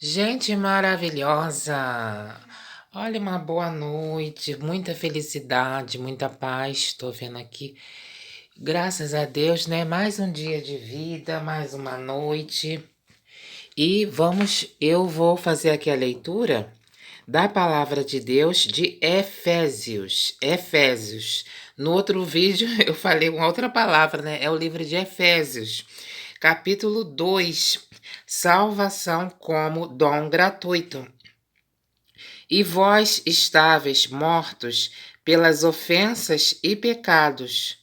Gente maravilhosa! Olha, uma boa noite, muita felicidade, muita paz. Estou vendo aqui, graças a Deus, né? Mais um dia de vida, mais uma noite. Eu vou fazer aqui a leitura da palavra de Deus de Efésios. Efésios. No outro vídeo eu falei uma outra palavra, né? É o livro de Efésios, capítulo 2. Salvação como dom gratuito. E vós estáveis mortos pelas ofensas e pecados,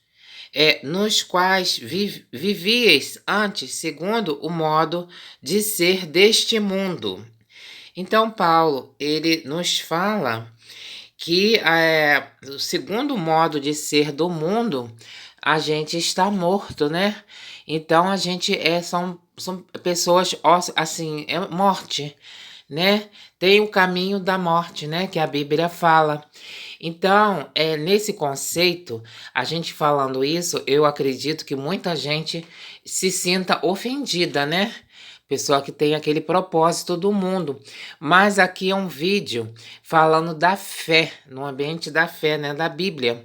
nos quais vivieis antes segundo o modo de ser deste mundo. Então, Paulo, ele nos fala que, o segundo modo de ser do mundo, a gente está morto, né? Então, a gente são pessoas, assim, é morte, né? Tem o caminho da morte, né? Que a Bíblia fala. Então, nesse conceito, a gente falando isso, eu acredito que muita gente se sinta ofendida, né? Pessoa que tem aquele propósito do mundo. Mas aqui é um vídeo falando da fé, no ambiente da fé, né? Da Bíblia.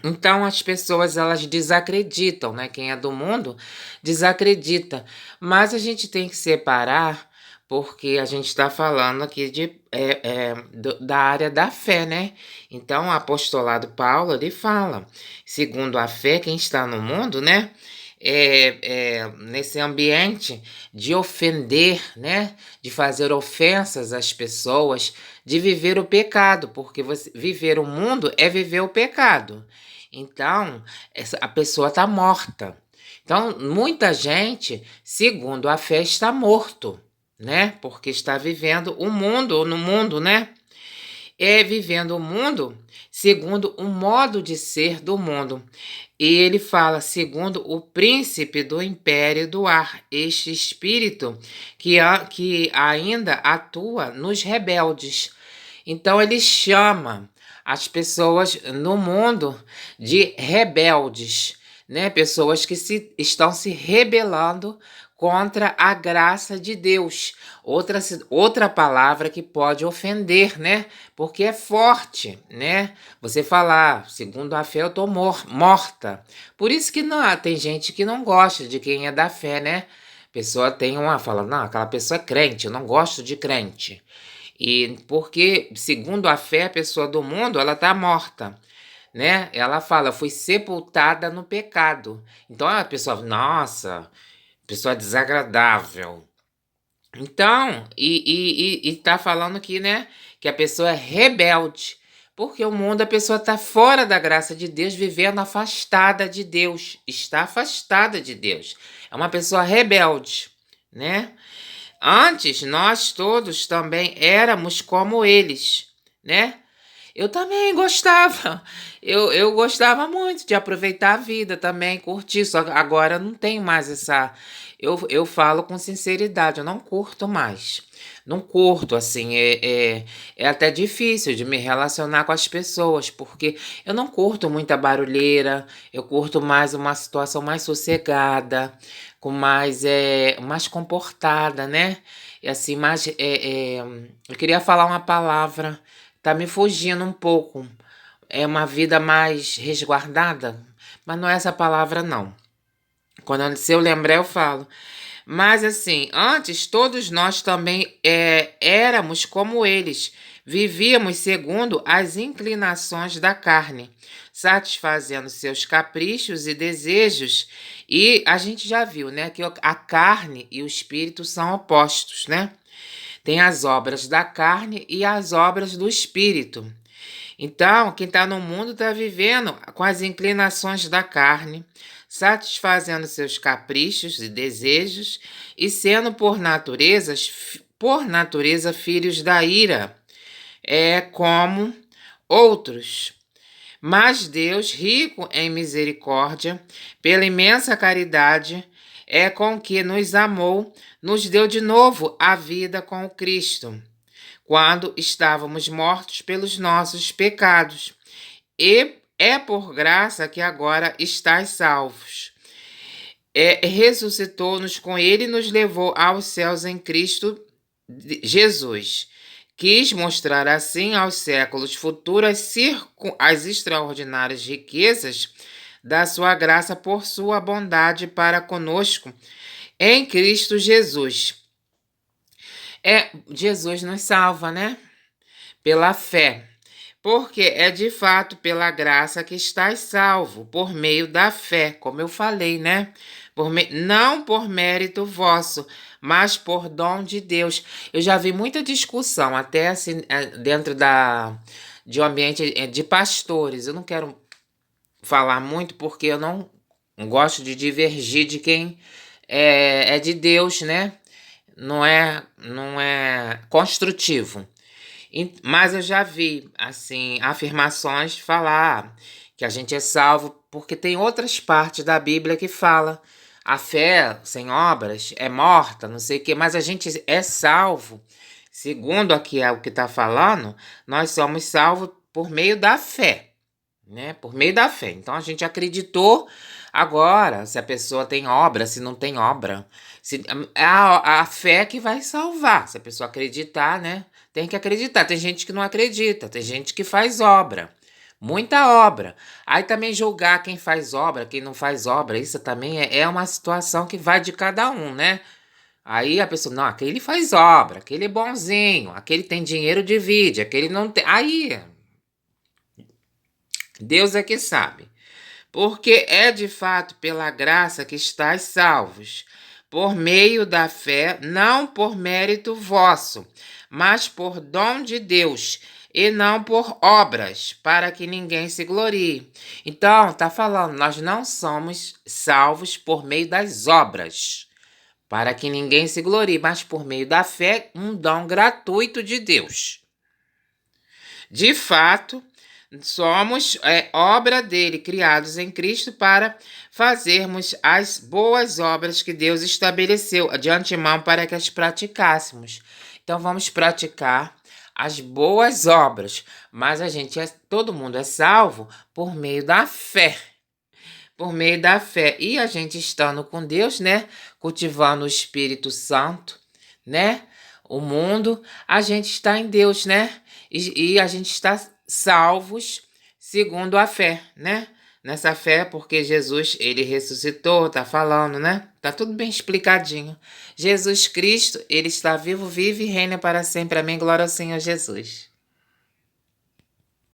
Então as pessoas elas desacreditam, né? Quem é do mundo desacredita. Mas a gente tem que separar, porque a gente está falando aqui da área da fé, né? Então o apostolado Paulo ele fala, segundo a fé, quem está no mundo, né? Nesse ambiente de ofender, né? De fazer ofensas às pessoas, de viver o pecado, porque viver o mundo é viver o pecado. Então, a pessoa está morta. Então, muita gente, segundo a fé, está morto, né? Porque está vivendo o mundo, ou no mundo, né? Vivendo o mundo segundo o modo de ser do mundo. E ele fala, segundo o príncipe do império do ar, este espírito que ainda atua nos rebeldes. Então ele chama as pessoas no mundo de rebeldes, né? Pessoas que estão se rebelando contra a graça de Deus. Outra palavra que pode ofender, né? Porque é forte, né? Você falar, segundo a fé, eu tô morta. Por isso que não, tem gente que não gosta de quem é da fé, né? Pessoa fala, não, aquela pessoa é crente, eu não gosto de crente. E porque, segundo a fé, a pessoa do mundo, ela tá morta, né? Ela fala, fui sepultada no pecado. Então a pessoa, nossa, pessoa desagradável. Então, e tá falando aqui, né, que a pessoa é rebelde, porque o mundo, a pessoa tá fora da graça de Deus, vivendo afastada de Deus, está afastada de Deus. É uma pessoa rebelde, né? Antes, nós todos também éramos como eles, né? Eu também gostava. Eu gostava muito de aproveitar a vida também, curtir. Só que agora não tenho mais essa. Eu falo com sinceridade, eu não curto mais. Não curto, assim. É até difícil de me relacionar com as pessoas, porque eu não curto muita barulheira. Eu curto mais uma situação mais sossegada, com mais comportada, né? E assim, eu queria falar uma palavra. Tá me fugindo um pouco. É uma vida mais resguardada, mas não é essa palavra, não. Se eu lembrar, eu falo. Mas assim, antes todos nós também éramos como eles, vivíamos segundo as inclinações da carne, satisfazendo seus caprichos e desejos. E a gente já viu, né, que a carne e o espírito são opostos, né? Tem as obras da carne e as obras do espírito. Então, quem está no mundo está vivendo com as inclinações da carne, satisfazendo seus caprichos e desejos e sendo por natureza filhos da ira, como outros. Mas Deus, rico em misericórdia, pela imensa caridade, com que nos amou, nos deu de novo a vida com o Cristo quando estávamos mortos pelos nossos pecados. E é por graça que agora estáis salvos. Ressuscitou-nos com ele e nos levou aos céus em Cristo, Jesus quis mostrar assim aos séculos futuros as extraordinárias riquezas da sua graça por sua bondade para conosco em Cristo Jesus. Jesus nos salva, né? Pela fé. Porque é de fato pela graça que estás salvo, por meio da fé, como eu falei, né? Não por mérito vosso, mas por dom de Deus. Eu já vi muita discussão, até assim, dentro de um ambiente de pastores. Eu não quero falar muito porque eu não gosto de divergir de quem é de Deus, né? Não é construtivo. Mas eu já vi, assim, afirmações falar que a gente é salvo, porque tem outras partes da Bíblia que fala a fé sem obras é morta, não sei o quê, mas a gente é salvo. Segundo aqui é o que está falando, nós somos salvos por meio da fé, né? Por meio da fé. Então a gente acreditou. Agora, se a pessoa tem obra, se não tem obra, é a fé que vai salvar. Se a pessoa acreditar, né? Tem que acreditar. Tem gente que não acredita, tem gente que faz obra. Muita obra. Aí também julgar quem faz obra, quem não faz obra, isso também é uma situação que vai de cada um, né? Aí a pessoa, não, aquele faz obra, aquele é bonzinho, aquele tem dinheiro, divide, aquele não tem. Aí, Deus é que sabe. Porque é de fato pela graça que estáis salvos, por meio da fé, não por mérito vosso, mas por dom de Deus, e não por obras, para que ninguém se glorie. Então, tá falando, nós não somos salvos por meio das obras, para que ninguém se glorie, mas por meio da fé, um dom gratuito de Deus. De fato, somos obra dele, criados em Cristo para fazermos as boas obras que Deus estabeleceu de antemão para que as praticássemos. Então vamos praticar as boas obras, mas todo mundo é salvo por meio da fé. Por meio da fé. E a gente estando com Deus, né? Cultivando o Espírito Santo, né? O mundo, a gente está em Deus, né? E a gente está salvos segundo a fé, né? Nessa fé, porque Jesus, ele ressuscitou, tá falando, né? Tá tudo bem explicadinho. Jesus Cristo, ele está vivo, vive e reina para sempre. Amém. Glória ao Senhor Jesus.